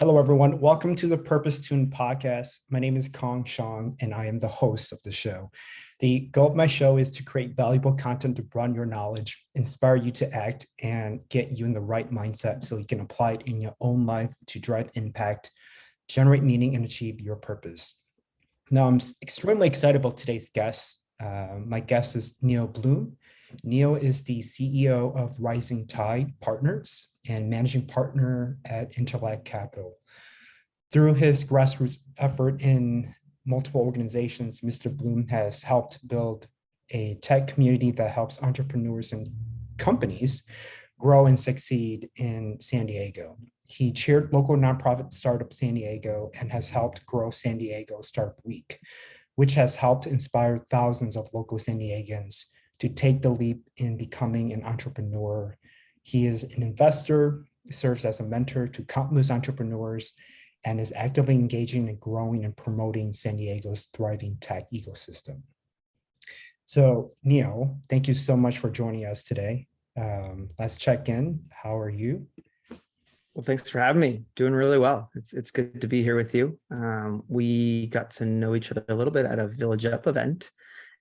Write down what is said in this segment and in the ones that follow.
Hello, everyone. Welcome to the Purpose Tuned podcast. My name is Kong Shang, and I am the host of the show. The goal of my show is to create valuable content to broaden your knowledge, inspire you to act, and get you in the right mindset so you can apply it in your own life to drive impact, generate meaning, and achieve your purpose. Now, I'm extremely excited about today's guest. My guest is Neal Bloom. Neal is the CEO of Rising Tide Partners and managing partner at Interlock Capital. Through his grassroots effort in multiple organizations, Mr. Bloom has helped build a tech community that helps entrepreneurs and companies grow and succeed in San Diego. He chaired local nonprofit startup San Diego and has helped grow San Diego Startup Week, which has helped inspire thousands of local San Diegans to take the leap in becoming an entrepreneur. He is an investor, serves as a mentor to countless entrepreneurs, and is actively engaging in growing and promoting San Diego's thriving tech ecosystem. So, Neal, thank you so much for joining us today. Let's check in. How are you? Well, thanks for having me. Doing really well. It's good to be here with you. We got to know each other a little bit at a Village Up event,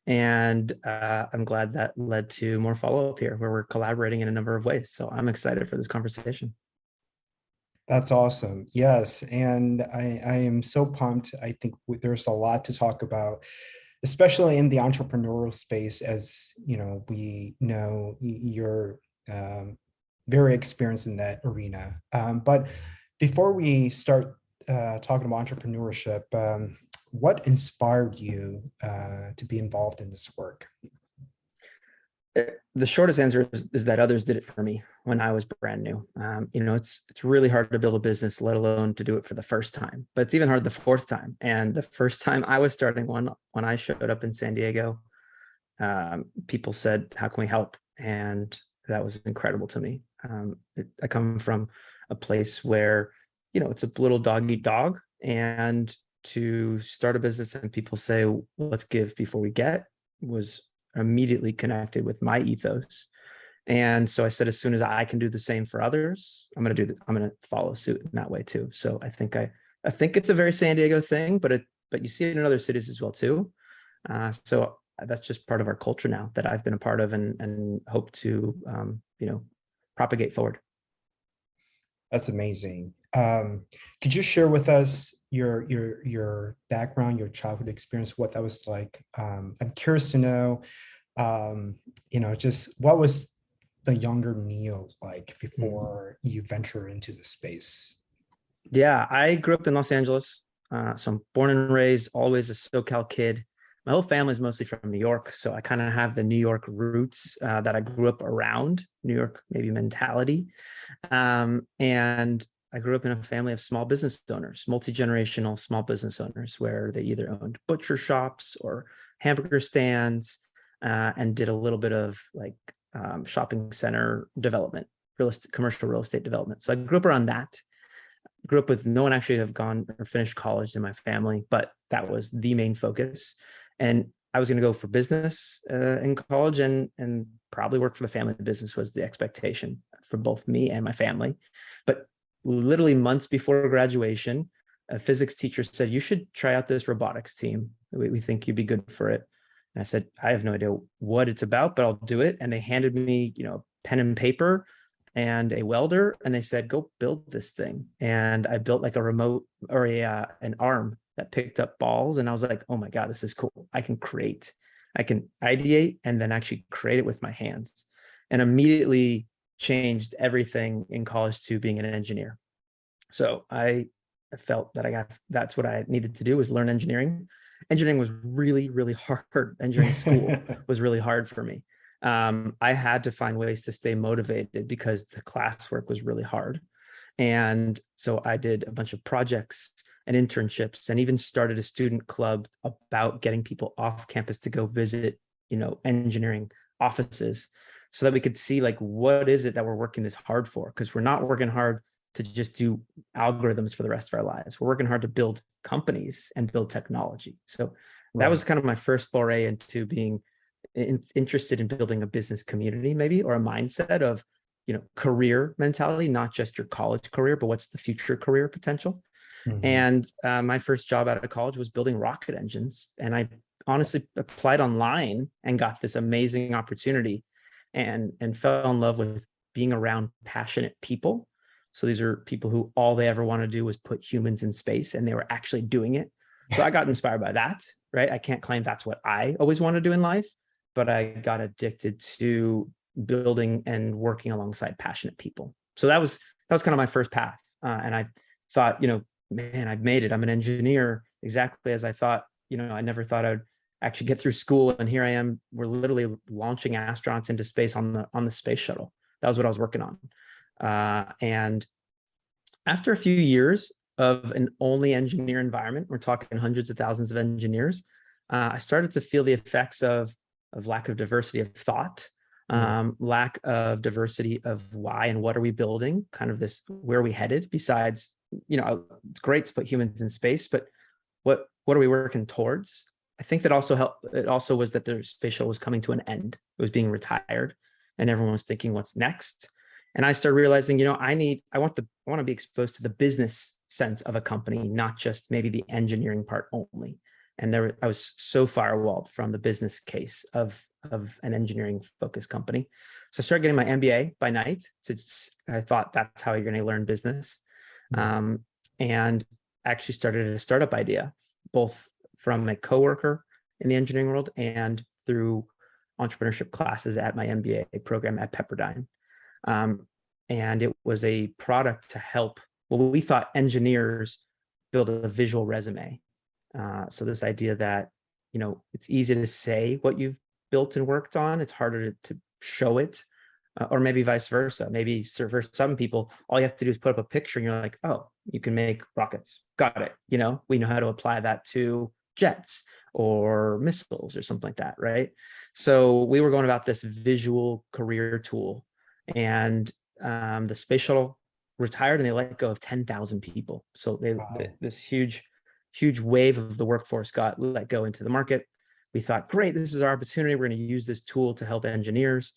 and I'm glad that led to more follow-up here where we're collaborating in a number of ways. So I'm excited for this conversation. That's awesome. Yes. And I am so pumped. I think there's a lot to talk about, especially in the entrepreneurial space. As you know, we know you're very experienced in that arena. But before we start talking about entrepreneurship, what inspired you to be involved in this work? The shortest answer is that others did it for me when I was brand new. It's really hard to build a business, let alone to do it for the first time. But it's even hard the fourth time. And the first time I was starting one, when I showed up in San Diego, people said, "How can we help?" And that was incredible to me. I come from a place where, it's a little dog eat dog, and to start a business and people say, "Let's give before we get," was immediately connected with my ethos. And so I said, as soon as I can do the same for others, I'm going to follow suit in that way too. So I think it's a very San Diego thing, but you see it in other cities as well too. So that's just part of our culture now that I've been a part of and hope to, propagate forward. That's amazing. Could you share with us your background, your childhood experience, what that was like? I'm curious to know, just what was the younger Neal like before you venture into the space? Yeah, I grew up in Los Angeles. So I'm born and raised, always a SoCal kid. My whole family is mostly from New York. So I kind of have the New York roots that I grew up around, New York, maybe mentality. And I grew up in a family of small business owners, multi-generational small business owners, where they either owned butcher shops or hamburger stands, and did a little bit of shopping center development, commercial real estate development. So I grew up around that. Grew up with no one actually have gone or finished college in my family, but that was the main focus. And I was going to go for business in college and probably work for the family business was the expectation for both me and my family. But literally months before graduation, a physics teacher said, "You should try out this robotics team. We think you'd be good for it." And I said, "I have no idea what it's about, but I'll do it." And they handed me, pen and paper and a welder, and they said, "Go build this thing." And I built like a remote or an arm that picked up balls. And I was like, "Oh my God, this is cool. I can ideate and then actually create it with my hands." And immediately changed everything in college to being an engineer. So I felt that that's what I needed to do, was learn engineering. Engineering was really, really hard. Engineering school was really hard for me. I had to find ways to stay motivated because the classwork was really hard. And so I did a bunch of projects and internships and even started a student club about getting people off campus to go visit, engineering offices so that we could see what is it that we're working this hard for? Because we're not working hard to just do algorithms for the rest of our lives. We're working hard to build companies and build technology. So that was kind of my first foray into being interested in building a business community, maybe, or a mindset of career mentality, not just your college career, but what's the future career potential. Mhm. And my first job out of college was building rocket engines. And I honestly applied online and got this amazing opportunity and fell in love with being around passionate people. So these are people who all they ever want to do was put humans in space, and they were actually doing it. So I got inspired by that, right? I can't claim that's what I always want to do in life, but I got addicted to building and working alongside passionate people. So that was kind of my first path. And I thought, man, I've made it. I'm an engineer, exactly as I thought. I never thought I'd actually get through school, and here I am. We're literally launching astronauts into space on the space shuttle. That was what I was working on. And after a few years of an only engineer environment, we're talking hundreds of thousands of engineers, I started to feel the effects of lack of diversity of thought, lack of diversity of why and what are we building, kind of this, where are we headed? Besides, it's great to put humans in space, but what are we working towards? I think that also helped. It also was that the space shuttle was coming to an end. It was being retired, and everyone was thinking, what's next? And I started realizing, I want to be exposed to the business sense of a company, not just maybe the engineering part only. And I was so firewalled from the business case of an engineering focused company. So I started getting my MBA by night. So I thought that's how you're going to learn business. And actually started a startup idea, both from a coworker in the engineering world and through entrepreneurship classes at my MBA program at Pepperdine. And it was a product to help, we thought engineers build a visual resume. So this idea that, it's easy to say what you've built and worked on, it's harder to show it, or maybe vice versa. Maybe for some people, all you have to do is put up a picture and you're like, oh, you can make rockets. Got it. We know how to apply that to jets or missiles or something like that, right? So we were going about this visual career tool, and the space shuttle retired and they let go of 10,000 people. So this huge wave of the workforce got let go into the market. We thought, great, this is our opportunity. We're going to use this tool to help engineers.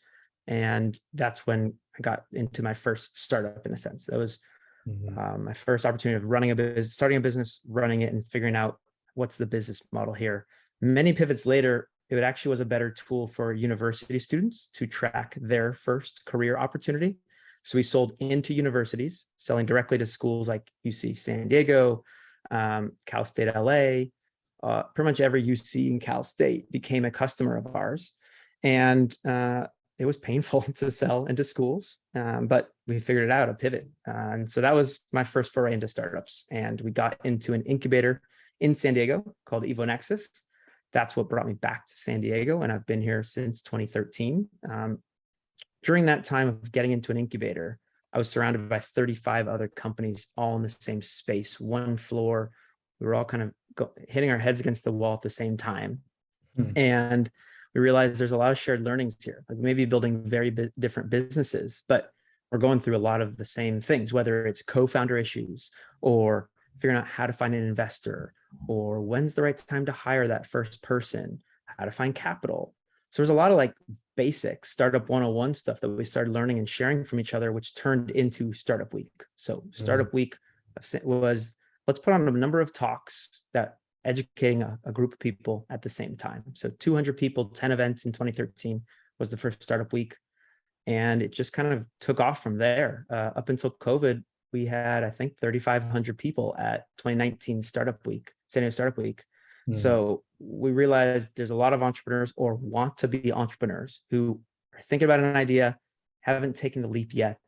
And that's when I got into my first startup, in a sense. That was my first opportunity of running a business, starting a business, running it, and figuring out what's the business model here. Many pivots later, it actually was a better tool for university students to track their first career opportunity. So we sold into universities, selling directly to schools like UC San Diego, Cal State LA, pretty much every UC in Cal State became a customer of ours. And it was painful to sell into schools, but we figured it out, a pivot. And so that was my first foray into startups. And we got into an incubator in San Diego called EvoNexus. That's what brought me back to San Diego. And I've been here since 2013. During that time of getting into an incubator, I was surrounded by 35 other companies, all in the same space, one floor. We were all kind of hitting our heads against the wall at the same time. And we realized there's a lot of shared learnings here. Like, maybe building very different businesses, but we're going through a lot of the same things, whether it's co-founder issues or figuring out how to find an investor, or when's the right time to hire that first person, how to find capital. So there's a lot of basic startup 101 stuff that we started learning and sharing from each other, which turned into Startup Week. So Startup Week was, let's put on a number of talks that educating a group of people at the same time. So 200 people, 10 events in 2013 was the first Startup Week. And it just kind of took off from there. Up until COVID, we had, I think, 3,500 people at 2019 Startup Week, San Diego Startup Week. So we realized there's a lot of entrepreneurs or want to be entrepreneurs who are thinking about an idea, haven't taken the leap yet.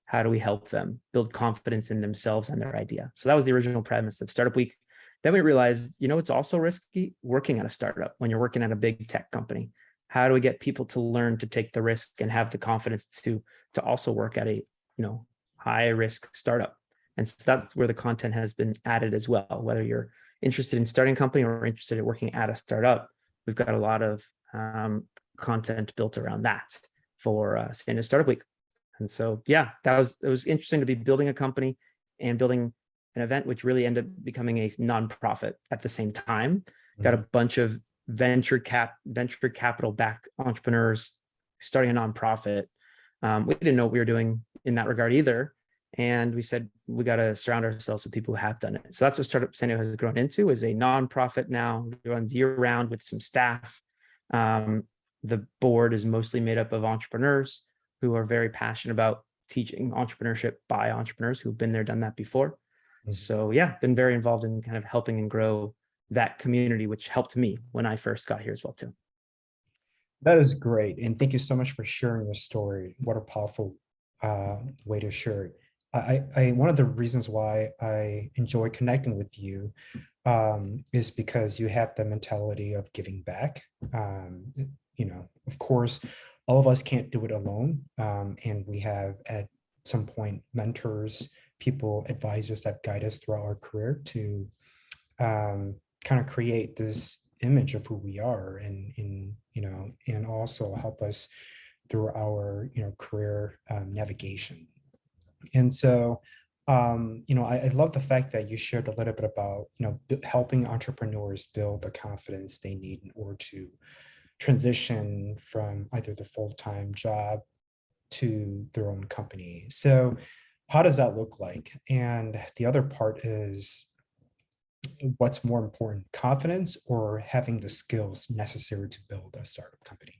How do we help them build confidence in themselves and their idea? So that was the original premise of Startup Week. Then we realized, it's also risky working at a startup when you're working at a big tech company. How do we get people to learn to take the risk and have the confidence to also work at a, high risk startup? And so that's where the content has been added as well. Whether you're interested in starting a company or interested in working at a startup, we've got a lot of content built around that for San Diego Startup Week. And so, yeah, it was interesting to be building a company and building an event, which really ended up becoming a nonprofit at the same time. Got a bunch of venture capital backed entrepreneurs starting a nonprofit. We didn't know what we were doing in that regard either. And we said, we got to surround ourselves with people who have done it. So that's what Startup San Diego has grown into, is a nonprofit now. We run year round with some staff. The board is mostly made up of entrepreneurs who are very passionate about teaching entrepreneurship by entrepreneurs who've been there, done that before. So yeah, been very involved in kind of helping and grow that community, which helped me when I first got here as well too. That is great. And thank you so much for sharing your story. What a powerful way to share it. One of the reasons why I enjoy connecting with you is because you have the mentality of giving back. Of course, all of us can't do it alone. And we have at some point mentors, people, advisors that guide us throughout our career to kind of create this image of who we are, and also help us through our career navigation. And so I love the fact that you shared a little bit about helping entrepreneurs build the confidence they need in order to transition from either the full-time job to their own company. So how does that look like? And the other part is, what's more important, confidence or having the skills necessary to build a startup company?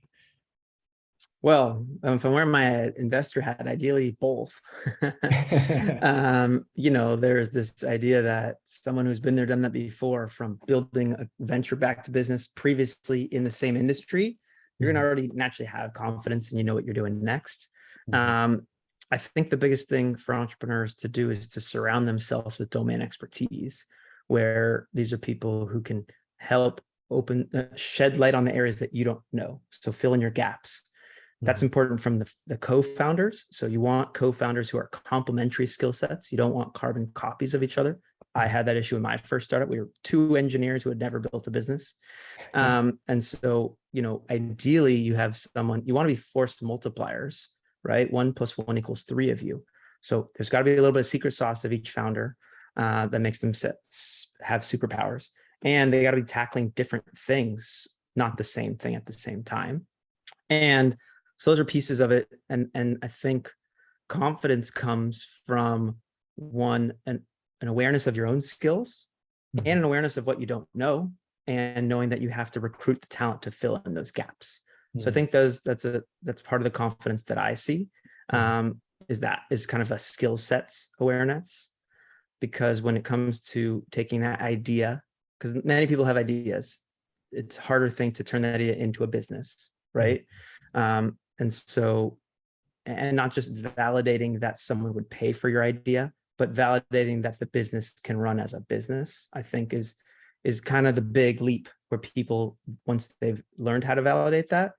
Well, if I'm wearing my investor hat, ideally both. There's this idea that someone who's been there, done that before, from building a venture-backed business previously in the same industry, you're going to already naturally have confidence and you know what you're doing next. I think the biggest thing for entrepreneurs to do is to surround themselves with domain expertise, where these are people who can help shed light on the areas that you don't know. So fill in your gaps. That's important from the co-founders. So you want co-founders who are complementary skill sets. You don't want carbon copies of each other. I had that issue in my first startup. We were two engineers who had never built a business. And so, ideally you have someone, you want to be force multipliers, right? 1 + 1 = 3 of you. So there's got to be a little bit of secret sauce of each founder that makes them have superpowers. And they got to be tackling different things, not the same thing at the same time. And so those are pieces of it. And I think confidence comes from an awareness of your own skills and an awareness of what you don't know, and knowing that you have to recruit the talent to fill in those gaps. So I think that's part of the confidence that I see, is kind of a skill sets awareness. Because when it comes to taking that idea, because many people have ideas, it's a harder thing to turn that idea into a business, right? And not just validating that someone would pay for your idea, but validating that the business can run as a business, I think is kind of the big leap, where people, once they've learned how to validate that,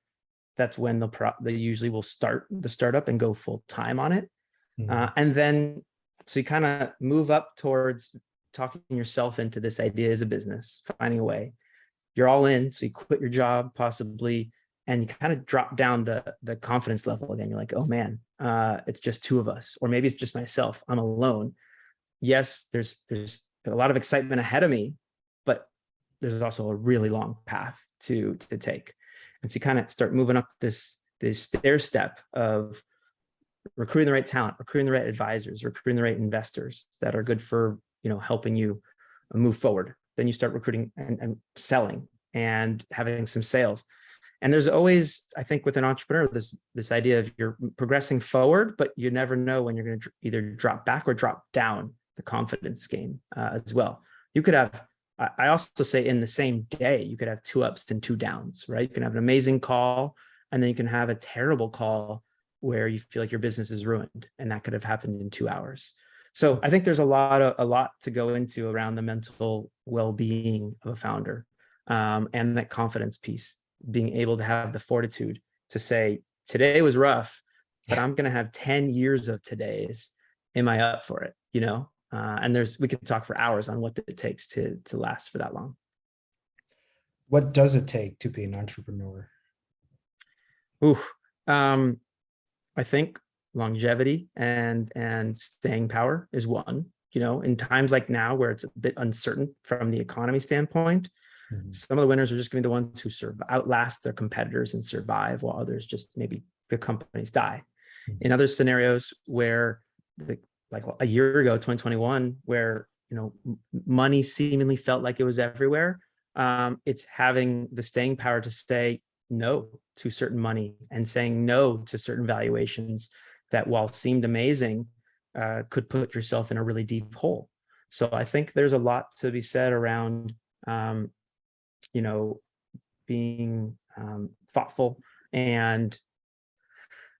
that's when they usually will start the startup and go full time on it. And then, so you kind of move up towards talking yourself into this idea as a business, finding a way. You're all in, so you quit your job possibly, and you kind of drop down the confidence level again. You're like, oh man, it's just two of us, or maybe it's just myself. I'm alone. Yes, there's a lot of excitement ahead of me, but there's also a really long path to take. And so you kind of start moving up this stair step of recruiting the right talent, recruiting the right advisors, recruiting the right investors that are good for helping you move forward. Then you start recruiting and selling and having some sales. And there's always, I think, with an entrepreneur, this idea of you're progressing forward, but you never know when you're going to either drop back or drop down the confidence game as well. You could have, I also say, in the same day, you could have 2 ups and 2 downs, right? You can have an amazing call, and then you can have a terrible call where you feel like your business is ruined, and that could have happened in 2 hours. So I think there's a lot to go into around the mental well-being of a founder, and that confidence piece, being able to have the fortitude to say, today was rough, but I'm going to have 10 years of todays. Am I up for it? And we could talk for hours on what it takes to last for that long. What does it take to be an entrepreneur? I think longevity and staying power is one. In times like now, where it's a bit uncertain from the economy standpoint, some of the winners are just going to be the ones who outlast their competitors and survive, while others just, maybe the companies die. In other scenarios where like a year ago, 2021, where, money seemingly felt like it was everywhere. It's having the staying power to say no to certain money and saying no to certain valuations that, while seemed amazing, could put yourself in a really deep hole. So I think there's a lot to be said around, being thoughtful and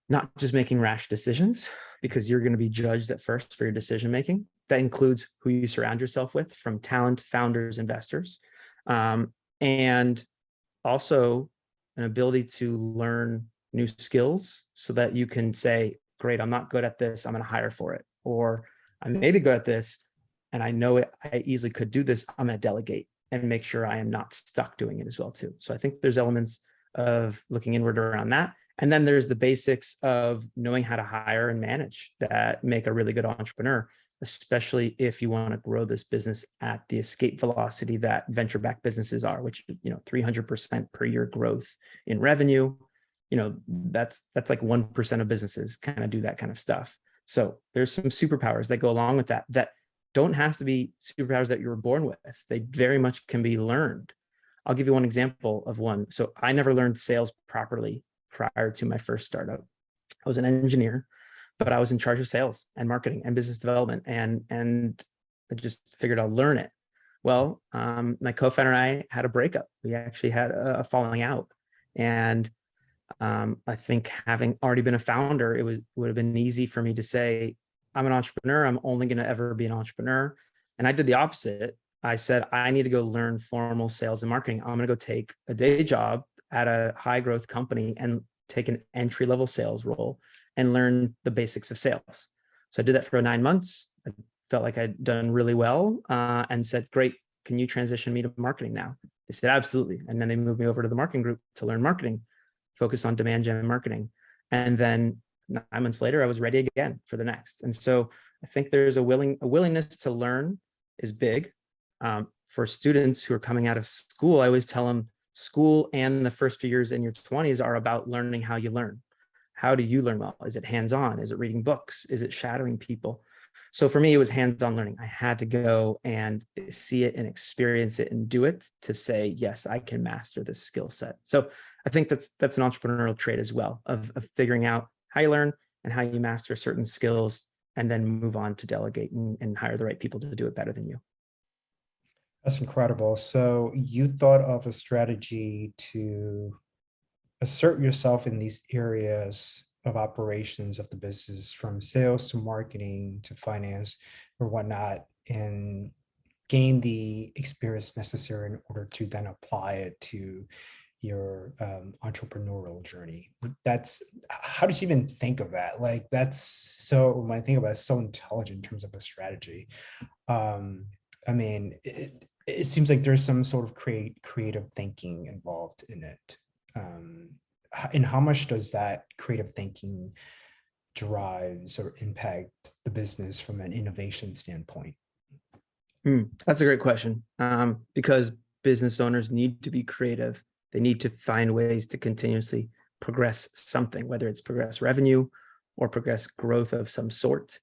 not just making rash decisions, because you're going to be judged at first for your decision making. That includes who you surround yourself with, from talent, founders, investors, and also an ability to learn new skills so that you can say, great, I'm not good at this, I'm going to hire for it. Or I may be good at this and I know it, I easily could do this, I'm going to delegate and make sure I am not stuck doing it as well too. So I think there's elements of looking inward around that. And then there's the basics of knowing how to hire and manage that make a really good entrepreneur, especially if you want to grow this business at the escape velocity that venture-backed businesses are, which, 300% per year growth in revenue. That's like 1% of businesses kind of do that kind of stuff. So there's some superpowers that go along with that don't have to be superpowers that you were born with. They very much can be learned. I'll give you one example of one. So I never learned sales properly prior to my first startup. I was an engineer, but I was in charge of sales and marketing and business development. And I just figured I'll learn it. Well, my co-founder and I had a breakup. We actually had a falling out. And I think, having already been a founder, would have been easy for me to say, I'm an entrepreneur. I'm only going to ever be an entrepreneur. And I did the opposite. I said, I need to go learn formal sales and marketing. I'm going to go take a day job at a high growth company and take an entry level sales role and learn the basics of sales. So I did that for 9 months. I felt like I'd done really well, and said, great, can you transition me to marketing now? They said, absolutely. And then they moved me over to the marketing group to learn marketing, focus on demand gen marketing. And then 9 months later, I was ready again for the next. And so I think there's a willingness to learn is big. For students who are coming out of school, I always tell them school and the first few years in your 20s are about learning how you learn. How do you learn well? Is it hands-on? Is it reading books? Is it shadowing people? So for me, it was hands-on learning. I had to go and see it and experience it and do it to say, yes, I can master this skill set. So I think that's an entrepreneurial trait as well, of figuring out how you learn and how you master certain skills, and then move on to delegate and hire the right people to do it better than you. That's incredible. So you thought of a strategy to assert yourself in these areas of operations of the business, from sales to marketing to finance or whatnot, and gain the experience necessary in order to then apply it to your entrepreneurial journey. How did you even think of that? Like, when I think about it, it's so intelligent in terms of a strategy. I mean, it seems like there's some sort of creative thinking involved in it. And how much does that creative thinking drives or impact the business from an innovation standpoint? That's a great question, because business owners need to be creative. They need to find ways to continuously progress something, whether it's progress revenue or progress growth of some sort.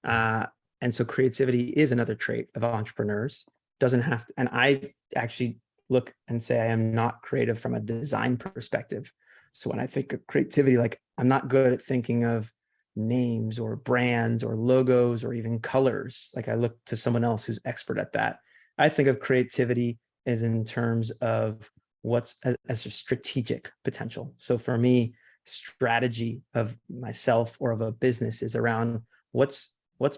And so creativity is another trait of entrepreneurs. Doesn't have to, and I actually look and say I am not creative from a design perspective. So when I think of creativity, like, I'm not good at thinking of names or brands or logos or even colors. Like, I look to someone else who's expert at that. I think of creativity as in terms of what's as a strategic potential. So for me, strategy of myself or of a business is around what's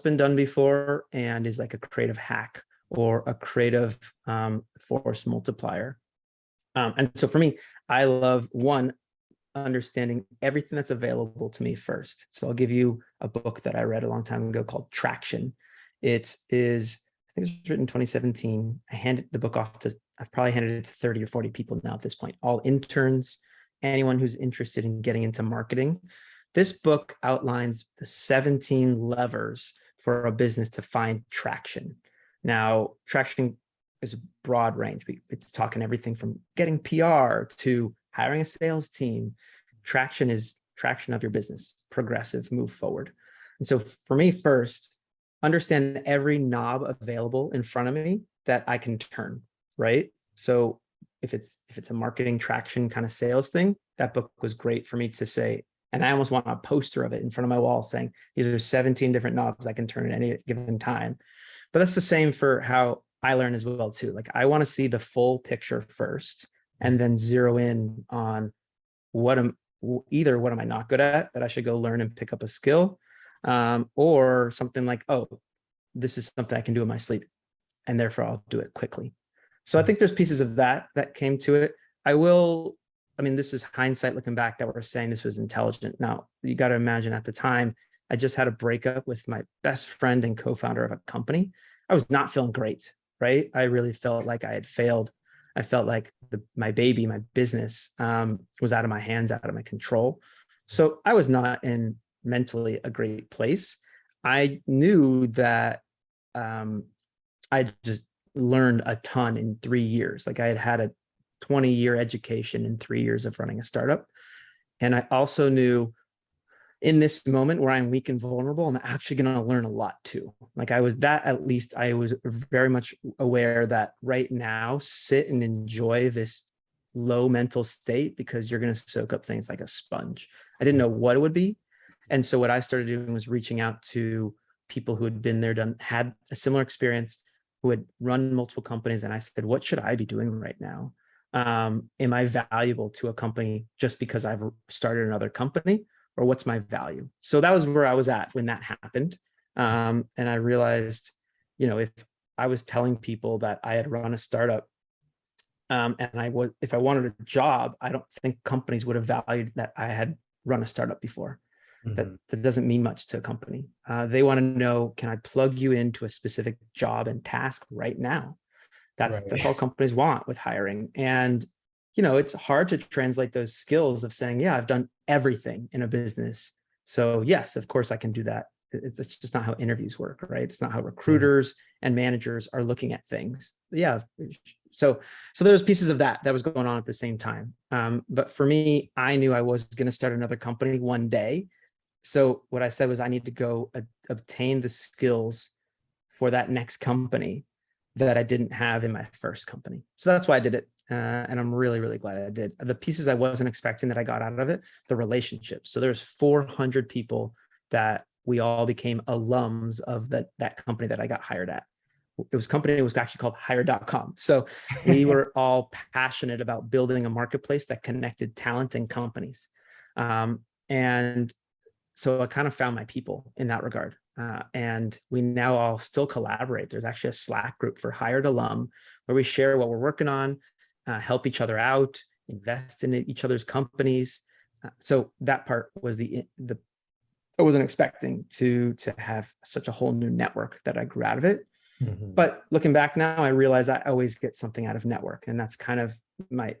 been done before and is like a creative hack or a creative force multiplier. And so for me, I love, one, understanding everything that's available to me first. So I'll give you a book that I read a long time ago called Traction. It is, I think it was written in 2017. I handed the book off to, I've probably handed it to 30 or 40 people now at this point, all interns, anyone who's interested in getting into marketing. This book outlines the 17 levers for a business to find traction. Now, traction is a broad range. It's talking everything from getting PR to hiring a sales team. Traction is traction of your business, progressive, move forward. And so for me, first, understand every knob available in front of me that I can turn, right? So if it's a marketing traction kind of sales thing, that book was great for me to say, and I almost want a poster of it in front of my wall saying, these are 17 different knobs I can turn at any given time. But that's the same for how I learn as well too. Like I want to see the full picture first and then zero in on what am I not good at that I should go learn and pick up a skill, or something like, oh, this is something I can do in my sleep and therefore I'll do it quickly. So I think there's pieces of that came to it. This is hindsight looking back that we're saying this was intelligent. Now you got to imagine at the time, I just had a breakup with my best friend and co-founder of a company. I was not feeling great, right? I really felt like I had failed. I felt like my baby, my business, was out of my hands, out of my control. So I was not in mentally a great place. I knew that I just learned a ton in 3 years. Like I had a 20-year education in 3 years of running a startup. And I also knew in this moment where I'm weak and vulnerable, I'm actually going to learn a lot too. Like I was very much aware that right now, sit and enjoy this low mental state because you're going to soak up things like a sponge. I didn't know what it would be. And so what I started doing was reaching out to people who had been there, had a similar experience, who had run multiple companies. And I said, what should I be doing right now? Am I valuable to a company just because I've started another company, or what's my value? So that was where I was at when that happened. And I realized, if I was telling people that I had run a startup, and if I wanted a job, I don't think companies would have valued that I had run a startup before. That doesn't mean much to a company. They want to know, can I plug you into a specific job and task right now? That's all companies want with hiring. And, it's hard to translate those skills of saying, yeah, I've done everything in a business. So yes, of course I can do that. It's just not how interviews work, right? It's not how recruiters and managers are looking at things. Yeah. So there's pieces of that was going on at the same time. But for me, I knew I was going to start another company one day. So what I said was I need to go obtain the skills for that next company that I didn't have in my first company. So that's why I did it. And I'm really, really glad I did. The pieces I wasn't expecting that I got out of it, the relationships. So there's 400 people that we all became alums of that company that I got hired at. It was actually called hire.com. So we were all passionate about building a marketplace that connected talent and companies. And so I kind of found my people in that regard. And we now all still collaborate. There's actually a Slack group for hired alum where we share what we're working on, help each other out, invest in each other's companies. So that part was I wasn't expecting to have such a whole new network that I grew out of it. But looking back now, I realize I always get something out of network. And that's kind of my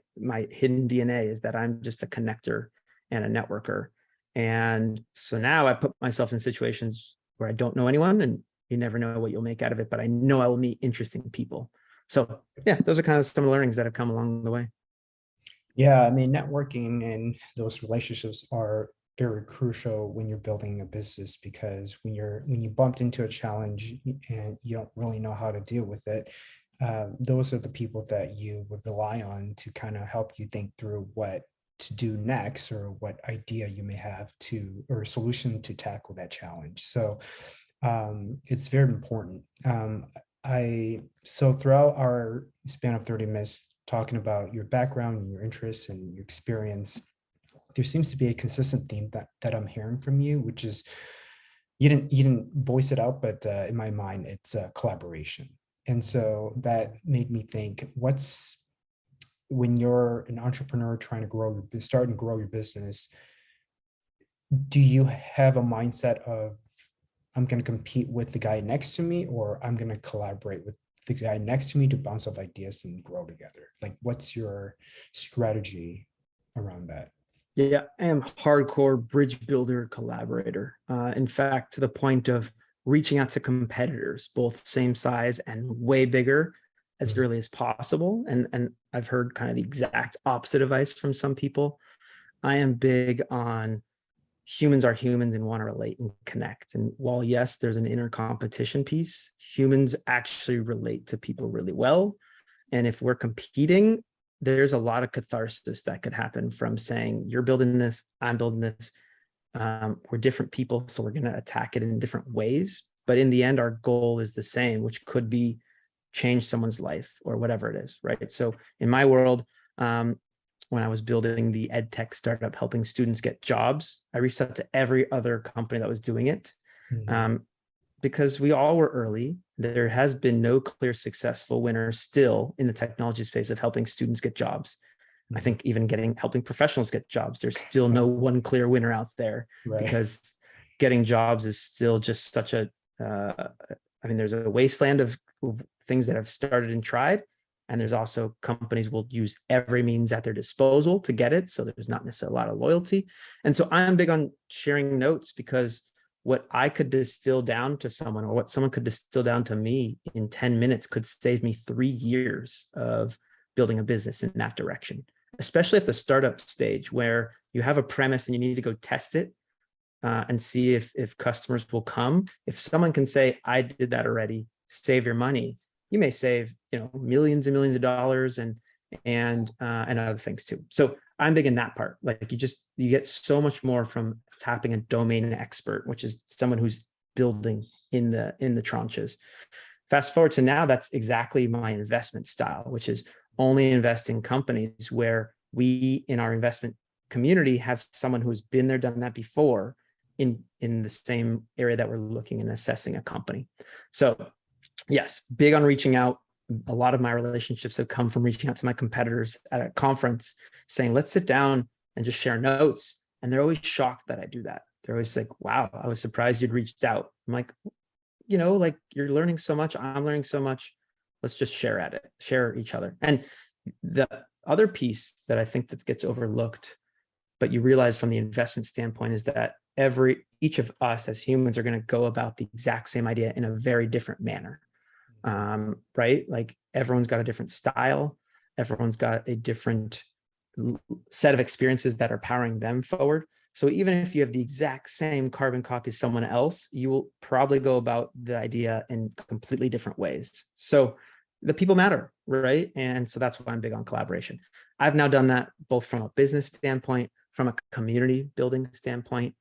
hidden DNA, is that I'm just a connector and a networker. And so now I put myself in situations where I don't know anyone, and you never know what you'll make out of it, but I know I will meet interesting people. So yeah, those are kind of some of the learnings that have come along the way. Yeah, networking and those relationships are very crucial when you're building a business, because when you bumped into a challenge and you don't really know how to deal with it, those are the people that you would rely on to kind of help you think through what to do next, or what idea you may have or solution to tackle that challenge. So it's very important. So throughout our span of 30 minutes talking about your background and your interests and your experience, there seems to be a consistent theme that I'm hearing from you, which is you didn't voice it out, but in my mind, it's collaboration. And so that made me think, when you're an entrepreneur trying to start and grow your business, do you have a mindset of, I'm going to compete with the guy next to me, or I'm going to collaborate with the guy next to me to bounce off ideas and grow together? Like, what's your strategy around that? Yeah, I am hardcore bridge builder collaborator. In fact, to the point of reaching out to competitors, both same size and way bigger, as early as possible. And I've heard kind of the exact opposite advice from some people. I am big on humans are humans and want to relate and connect. And while, yes, there's an inner competition piece, humans actually relate to people really well. And if we're competing, there's a lot of catharsis that could happen from saying, you're building this, I'm building this. We're different people, so we're going to attack it in different ways. But in the end, our goal is the same, which could be change someone's life or whatever it is, right? So in my world, when I was building the ed tech startup, helping students get jobs, I reached out to every other company that was doing it. Because we all were early. There has been no clear successful winner still in the technology space of helping students get jobs. I think even helping professionals get jobs, there's still no one clear winner out there, because getting jobs is still just such a, there's a wasteland of things that have started and tried. And there's also companies will use every means at their disposal to get it. So there's not necessarily a lot of loyalty. And so I'm big on sharing notes, because what I could distill down to someone, or what someone could distill down to me in 10 minutes could save me 3 years of building a business in that direction, especially at the startup stage where you have a premise and you need to go test it and see if customers will come. If someone can say, I did that already, save your money, you may save, millions and millions of dollars and other things too. So I'm big in that part. Like you get so much more from tapping a domain expert, which is someone who's building in the tranches. Fast forward to now, that's exactly my investment style, which is only invest in companies where we in our investment community have someone who's been there, done that before in the same area that we're looking and assessing a company. So yes, big on reaching out. A lot of my relationships have come from reaching out to my competitors at a conference saying, let's sit down and just share notes. And they're always shocked that I do that. They're always like, wow, I was surprised you'd reached out. I'm like, you're learning so much. I'm learning so much. Let's just share each other. And the other piece that I think that gets overlooked, but you realize from the investment standpoint, is that each of us as humans are going to go about the exact same idea in a very different manner. Right? Like everyone's got a different style. Everyone's got a different set of experiences that are powering them forward. So even if you have the exact same carbon copy as someone else, you will probably go about the idea in completely different ways. So the people matter, right? And so that's why I'm big on collaboration. I've now done that both from a business standpoint, from a community building standpoint,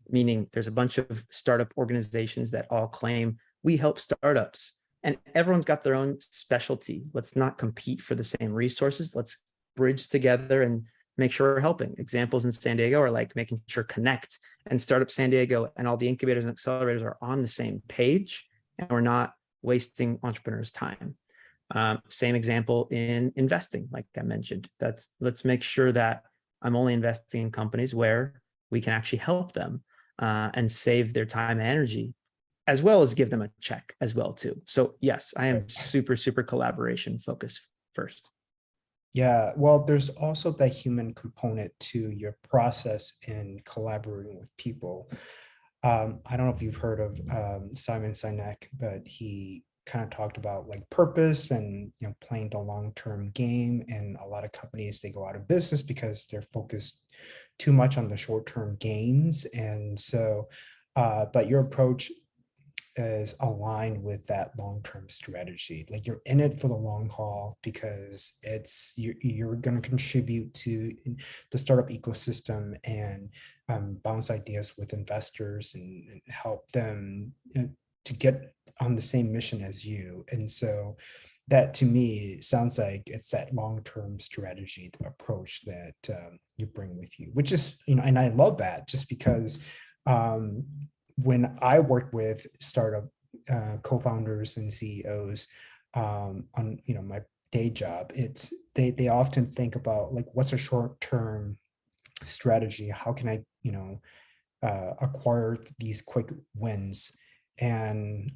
meaning there's a bunch of startup organizations that all claim we help startups. And everyone's got their own specialty. Let's not compete for the same resources. Let's bridge together and make sure we're helping. Examples in San Diego are like making sure Connect and Startup San Diego and all the incubators and accelerators are on the same page, and we're not wasting entrepreneurs' time. Same example in investing, like I mentioned. Let's make sure that I'm only investing in companies where we can actually help them and save their time and energy, as well as give them a check as well too. So yes, I am super, super collaboration focused first. Yeah, well, there's also the human component to your process in collaborating with people. I don't know if you've heard of Simon Sinek, but he kind of talked about like purpose and playing the long-term game. And a lot of companies, they go out of business because they're focused too much on the short-term gains. And so, but your approach is aligned with that long-term strategy. Like you're in it for the long haul because you're going to contribute to the startup ecosystem and bounce ideas with investors and help them to get on the same mission as you. And so that to me sounds like it's that long-term strategy, the approach that you bring with you, which is, and I love that just because when I work with startup co-founders and CEOs on my day job, it's they often think about like what's a short-term strategy? How can I acquire these quick wins? And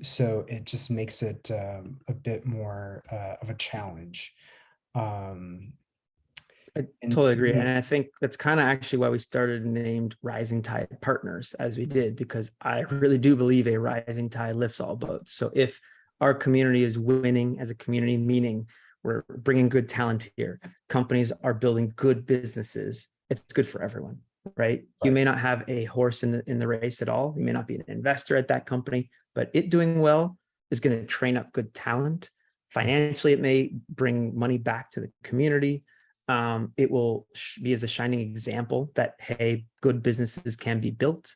so it just makes it a bit more of a challenge. I totally agree. And I think that's kind of actually why we started and named Rising Tide Partners as we did, because I really do believe a rising tide lifts all boats. So if our community is winning as a community, meaning we're bringing good talent here, companies are building good businesses, it's good for everyone. right? You may not have a horse in the race at all. You may not be an investor at that company, but it doing well is going to train up good talent. Financially, it may bring money back to the community. It will be as a shining example that, hey, good businesses can be built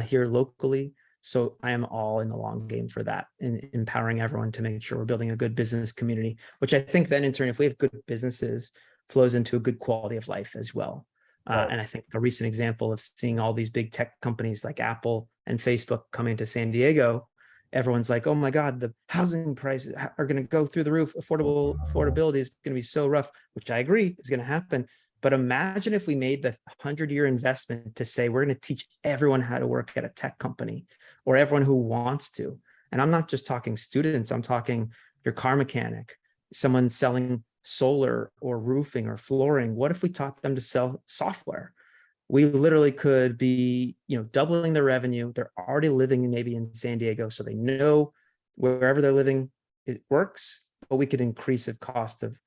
here locally. So I am all in the long game for that, and empowering everyone to make sure we're building a good business community, which I think then in turn, if we have good businesses, flows into a good quality of life as well. And I think a recent example of seeing all these big tech companies like Apple and Facebook coming to San Diego, everyone's like, oh my God, the housing prices are going to go through the roof. Affordability is going to be so rough, which I agree is going to happen. But imagine if we made the 100-year investment to say, we're going to teach everyone how to work at a tech company, or everyone who wants to. And I'm not just talking students, I'm talking your car mechanic, someone selling solar or roofing or flooring. What if we taught them to sell software? We literally could be, doubling their revenue. They're already living maybe in San Diego, so they know wherever they're living, it works, but we could increase the cost of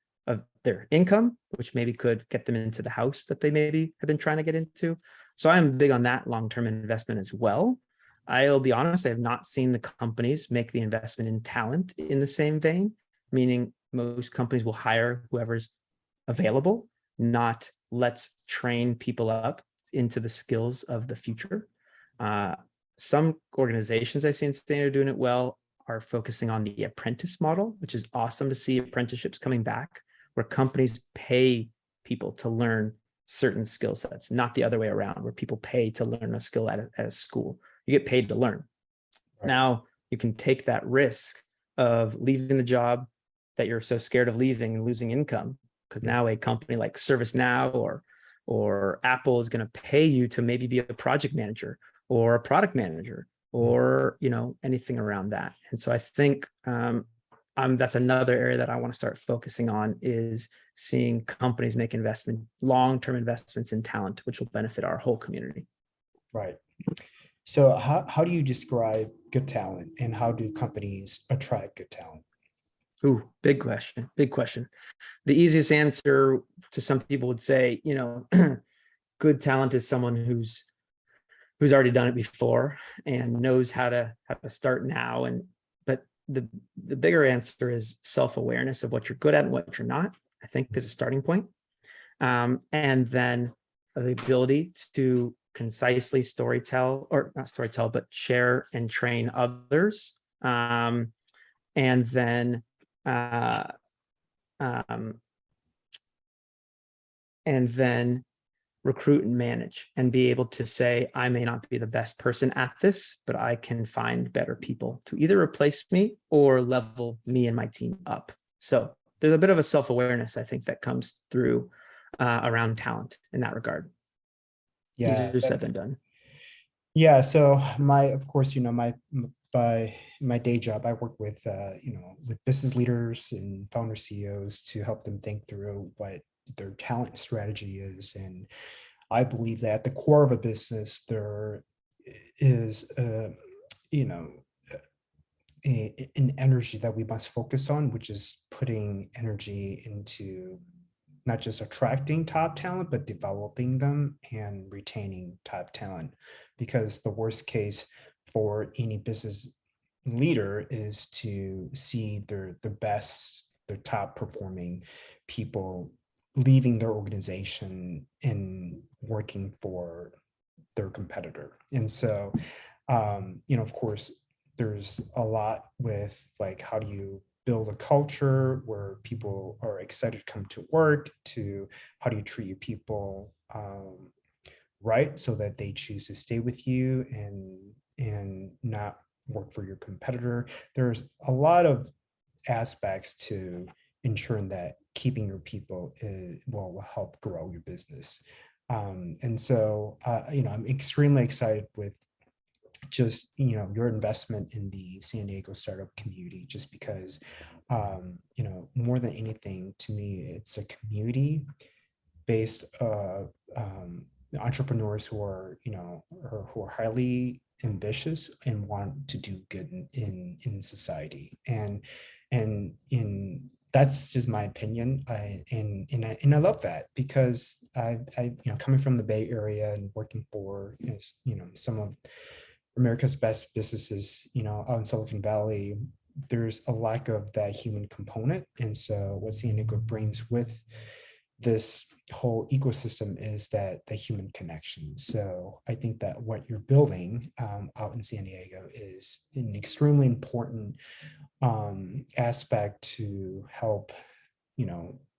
their income, which maybe could get them into the house that they maybe have been trying to get into. So I'm big on that long-term investment as well. I'll be honest, I have not seen the companies make the investment in talent in the same vein, meaning most companies will hire whoever's available, not let's train people up into the skills of the future. Some organizations I see in Spain are doing it well, are focusing on the apprentice model, which is awesome to see apprenticeships coming back, where companies pay people to learn certain skill sets, not the other way around, where people pay to learn a skill at a school. You get paid to learn. Right. Now you can take that risk of leaving the job that you're so scared of leaving and losing income, because now a company like ServiceNow or Apple is going to pay you to maybe be a project manager or a product manager or anything around that. And so I think that's another area that I want to start focusing on, is seeing companies make long-term investments in talent, which will benefit our whole community. Right. So how do you describe good talent, and how do companies attract good talent? Ooh, big question. The easiest answer to some people would say, good talent is someone who's already done it before and knows how to start now. But the bigger answer is self-awareness of what you're good at and what you're not, I think, is a starting point. And then the ability to concisely but share and train others. And then recruit and manage, and be able to say, I may not be the best person at this, but I can find better people to either replace me or level me and my team up. So there's a bit of a self-awareness, I think, that comes through around talent in that regard. Yeah, easier said than done. Yeah. So my day job, I work with with business leaders and founder CEOs to help them think through what their talent strategy is. And I believe that at the core of a business, there is an energy that we must focus on, which is putting energy into not just attracting top talent, but developing them and retaining top talent. Because the worst case for any business leader is to see their top performing people leaving their organization and working for their competitor. And so, of course, there's a lot with like, how do you build a culture where people are excited to come to work, to how do you treat your people right, so that they choose to stay with you and not work for your competitor. There's a lot of aspects to ensuring that keeping your people will help grow your business. And so, I'm extremely excited with just your investment in the San Diego startup community, just because more than anything, to me, it's a community based entrepreneurs who are who are highly ambitious and want to do good in society. And in that's just my opinion. And I love that because coming from the Bay Area and working for some of America's best businesses, out in Silicon Valley, there's a lack of that human component. And so what San Diego brings with this whole ecosystem is that the human connection. So I think that what you're building out in San Diego is an extremely important aspect to help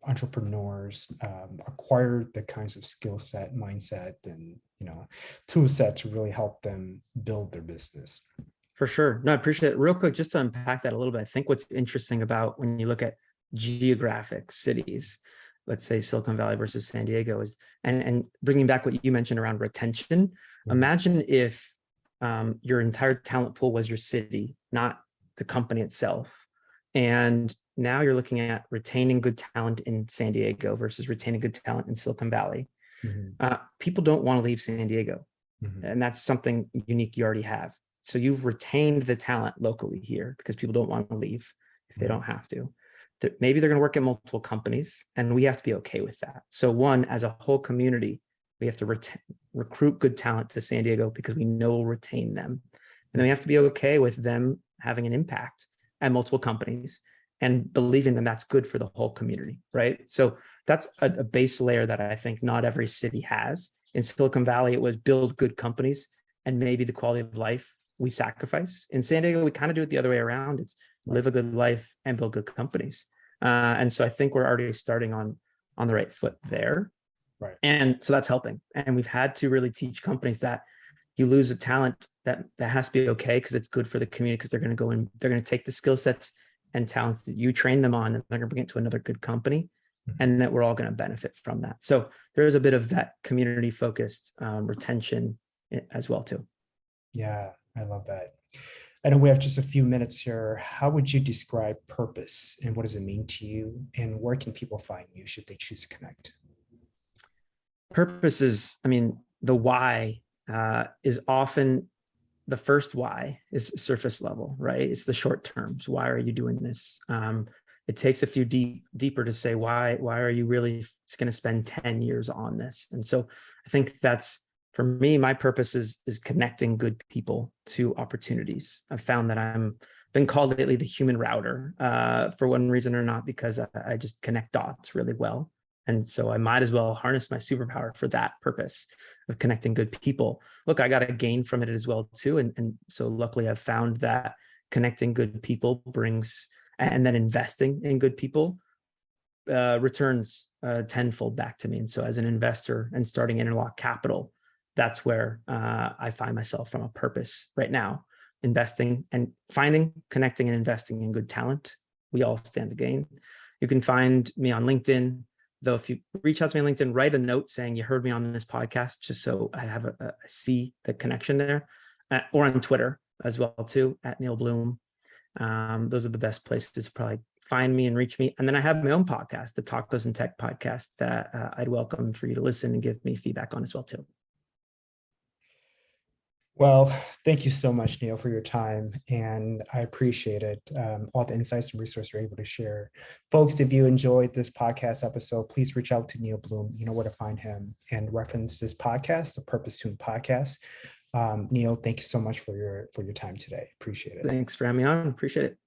entrepreneurs acquire the kinds of skill set, mindset, and tool set to really help them build their business. For sure. No, I appreciate it. Real quick, just to unpack that a little bit, I think what's interesting about when you look at geographic cities, let's say Silicon Valley versus San Diego, is and bringing back what you mentioned around retention. Mm-hmm. Imagine if your entire talent pool was your city, not the company itself. And now you're looking at retaining good talent in San Diego versus retaining good talent in Silicon Valley. Mm-hmm. People don't want to leave San Diego. Mm-hmm. And that's something unique you already have. So you've retained the talent locally here because people don't want to leave if they don't have to. Maybe they're going to work at multiple companies, and we have to be okay with that. So one, as a whole community, we have to recruit good talent to San Diego because we know we'll retain them. And then we have to be okay with them having an impact at multiple companies and believing that that's good for the whole community, right? So that's a base layer that I think not every city has. In Silicon Valley, it was build good companies and maybe the quality of life we sacrifice. In San Diego, we kind of do it the other way around. It's live a good life and build good companies. And so I think we're already starting on the right foot there. Right. And so that's helping. And we've had to really teach companies that you lose a talent that has to be okay because it's good for the community, because they're going to go in, they're going to take the skill sets and talents that you train them on, and they're going to bring it to another good company. Mm-hmm. And that we're all going to benefit from that. So there is a bit of that community focused retention as well too. Yeah, I love that. I know we have just a few minutes here. How would you describe purpose, and what does it mean to you? And where can people find you should they choose to connect? Purpose is, the why is often the first why is surface level, right? It's the short terms. Why are you doing this? It takes a few deeper to say, why are you really going to spend 10 years on this? And so I think that's, for me, my purpose is connecting good people to opportunities. I've found that I'm been called lately the human router for one reason or not, because I just connect dots really well. And so I might as well harness my superpower for that purpose of connecting good people. Look, I got a gain from it as well too. And so luckily I've found that connecting good people brings, and then investing in good people returns tenfold back to me. And so as an investor and starting Interlock Capital, that's where I find myself from a purpose right now, investing and finding, connecting, and investing in good talent. We all stand to gain. You can find me on LinkedIn, though. If you reach out to me on LinkedIn, write a note saying you heard me on this podcast, just so I have a see the connection there, or on Twitter as well too, at Neal Bloom. Those are the best places to probably find me and reach me. And then I have my own podcast, the Tacos and Tech podcast, that I'd welcome for you to listen and give me feedback on as well too. Well, thank you so much, Neal, for your time. And I appreciate it. All the insights and resources you're able to share. Folks, if you enjoyed this podcast episode, please reach out to Neal Bloom. You know where to find him, and reference this podcast, the Purpose Tuned Podcast. Neal, thank you so much for your time today. Appreciate it. Thanks for having me on. Appreciate it.